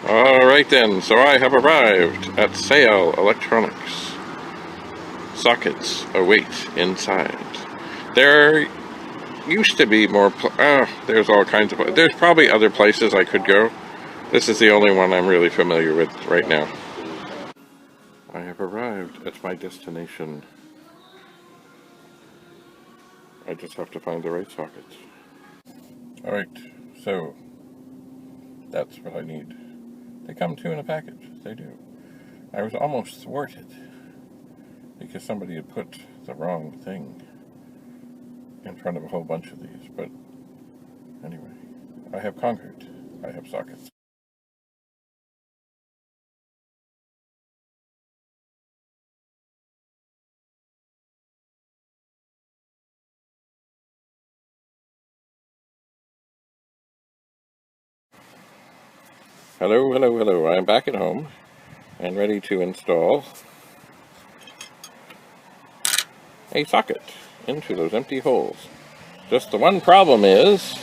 Alright then, so I have arrived at Sale Electronics. Sockets await inside. There used to be more, there's all kinds of, there's probably other places I could go. This is the only one I'm really familiar with right now. I have arrived at my destination. I just have to find the right sockets. Alright, so that's what I need. They come two in a package, they do. I was almost thwarted because somebody had put the wrong thing in front of a whole bunch of these, but anyway, I have conquered. I have sockets. Hello, hello, hello. I'm back at home and ready to install a socket into those empty holes. Just the one problem is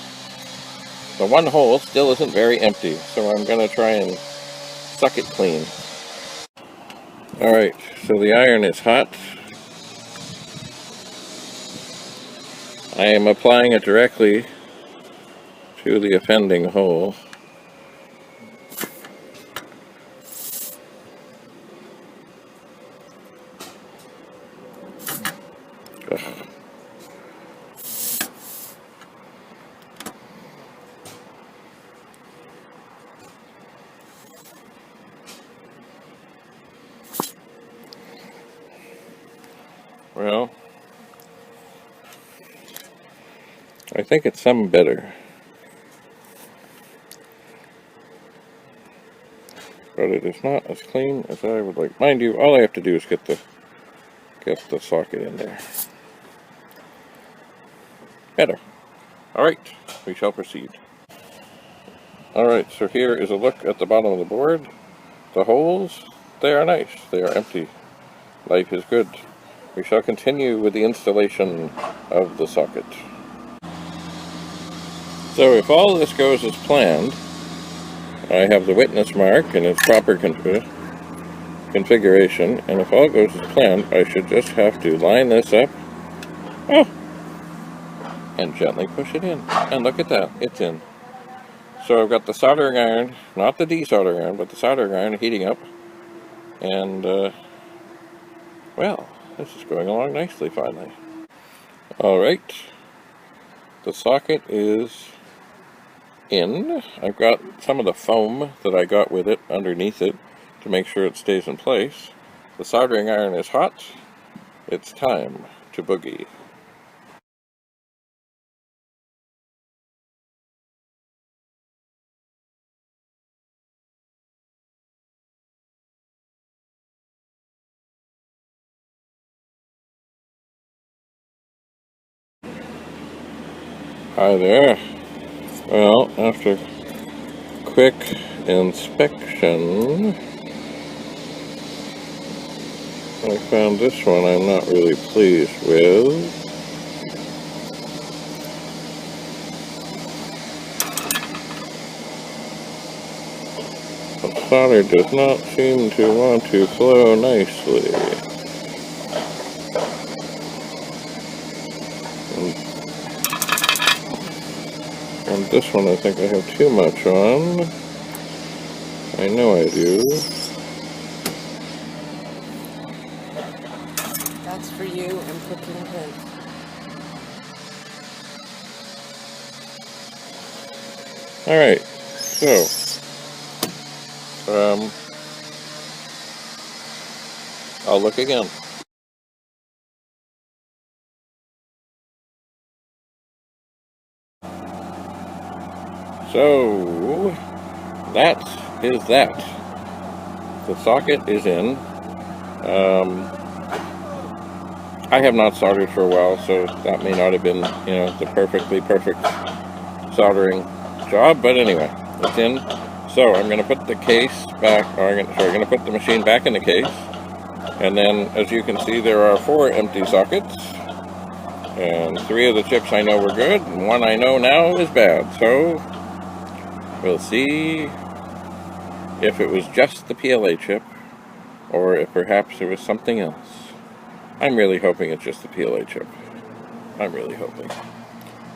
the one hole still isn't very empty, so I'm going to try and suck it clean. Alright, so the iron is hot. I am applying it directly to the offending hole. Ugh. Well, I think it's some better, but it is not as clean as I would like. Mind you, all I have to do is get the socket in there. Better. Alright, we shall proceed. Alright, so here is a look at the bottom of the board. The holes, they are nice. They are empty. Life is good. We shall continue with the installation of the socket. So if all this goes as planned, I have the witness mark in its proper configuration, and if all goes as planned, I should just have to line this up, and gently push it in. And look at that, it's in. So I've got the soldering iron, not the de-soldering iron, but the soldering iron heating up, and well, this is going along nicely finally. Alright, the socket is in. I've got some of the foam that I got with it underneath it to make sure it stays in place. The soldering iron is hot. It's time to boogie. Hi there. Well, after quick inspection, I found this one I'm not really pleased with. The solder does not seem to want to flow nicely. And this one I think I have too much on. I know I do. That's for you and cooking his. Alright, so I'll look again. So that is that. The socket is in. I have not soldered for a while, so that may not have been, the perfect soldering job, but anyway, it's in. So I'm going to put the case back, I'm going to put the machine back in the case, and then as you can see there are 4 empty sockets, and 3 of the chips I know were good, and 1 I know now is bad, so we'll see if it was just the PLA chip, or if perhaps there was something else. I'm really hoping it's just the PLA chip. I'm really hoping.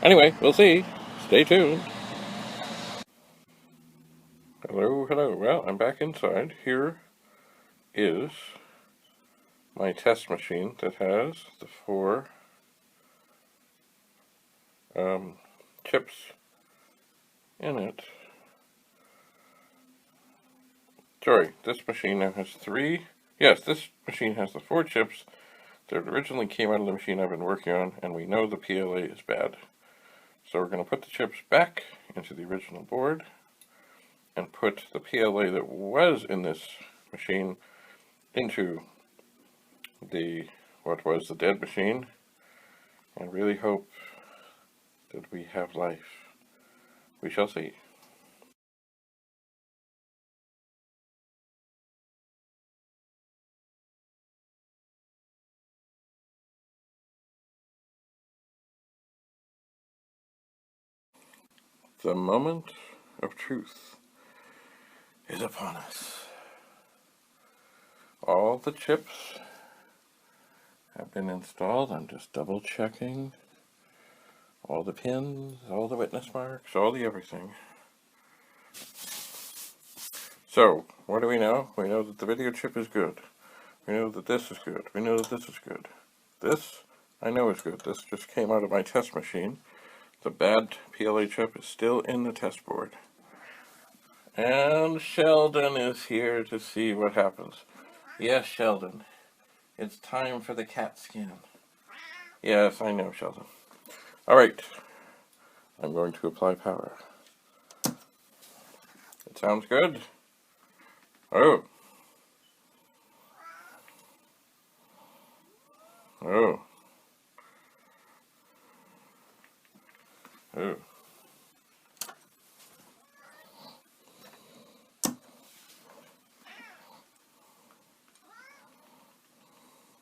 Anyway, we'll see. Stay tuned. Hello, hello. Well, I'm back inside. Here is my test machine that has the 4 chips in it. Sorry, this machine now has 3. Yes, this machine has the 4 chips that originally came out of the machine I've been working on, and we know the PLA is bad. So we're going to put the chips back into the original board and put the PLA that was in this machine into what was the dead machine, and really hope that we have life. We shall see. The moment of truth is upon us. All the chips have been installed. I'm just double checking all the pins, all the witness marks, all the everything. So, what do we know? We know that the video chip is good. We know that this is good. We know that this is good. This, I know is good. This just came out of my test machine. The bad PLA chip is still in the test board. And Sheldon is here to see what happens. Yes, Sheldon. It's time for the CAT scan. Yes, I know, Sheldon. Alright. I'm going to apply power. It sounds good. Oh. Oh. Oh.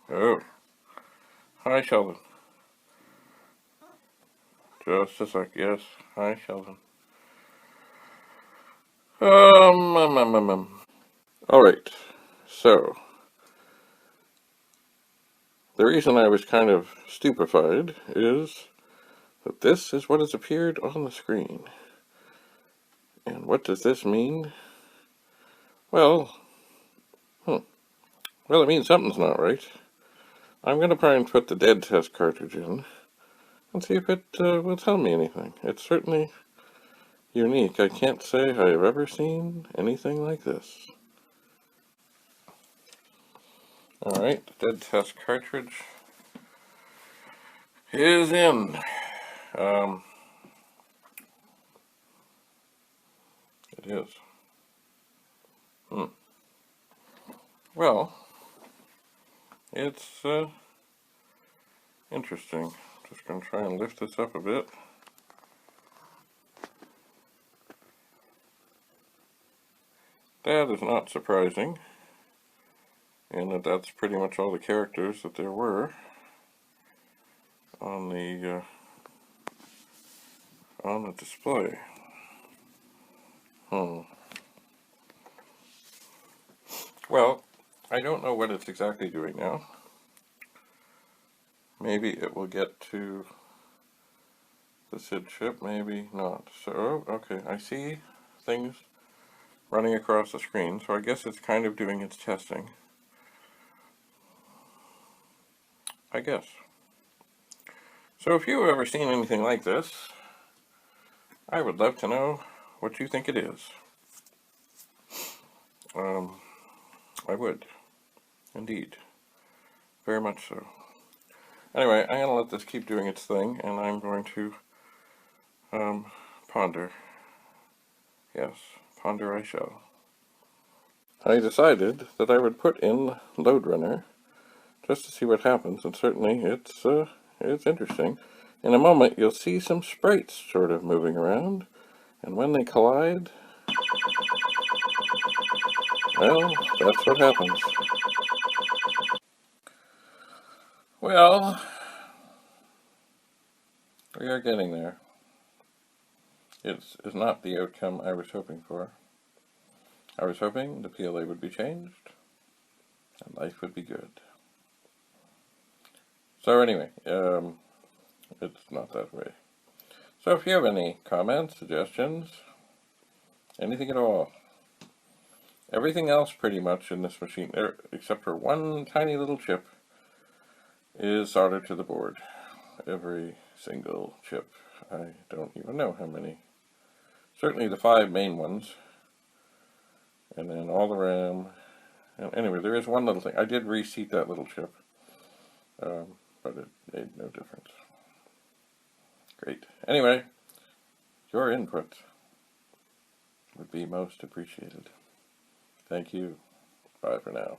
Oh. Hi, Sheldon. Just a sec. Yes. Hi, Sheldon. Alright. So, the reason I was kind of stupefied is that this is what has appeared on the screen. And what does this mean? Well, well, it means something's not right. I'm going to try and put the dead test cartridge in and see if it will tell me anything. It's certainly unique. I can't say I've ever seen anything like this. Alright, the dead test cartridge is in. It is. Well, it's interesting. Just going to try and lift this up a bit. That is not surprising, and that's pretty much all the characters that there were on the display. Well, I don't know what it's exactly doing now. Maybe it will get to the SID chip, maybe not. So, okay, I see things running across the screen, so I guess it's kind of doing its testing. I guess. So if you've ever seen anything like this, I would love to know what you think it is. I would. Indeed. Very much so. Anyway, I'm going to let this keep doing its thing, and I'm going to ponder. Yes, ponder I shall. I decided that I would put in Load Runner just to see what happens, and certainly it's interesting. In a moment, you'll see some sprites sort of moving around, and when they collide, well, that's what happens. Well, we are getting there. It's not the outcome I was hoping for. I was hoping the PLA would be changed and life would be good. So anyway, it's not that way. So if you have any comments, suggestions, anything at all, everything else pretty much in this machine, except for one tiny little chip, is soldered to the board. Every single chip. I don't even know how many. Certainly the 5 main ones. And then all the RAM. And anyway, there is one little thing. I did reseat that little chip. But it made no difference. Great. Anyway, your input would be most appreciated. Thank you. Bye for now.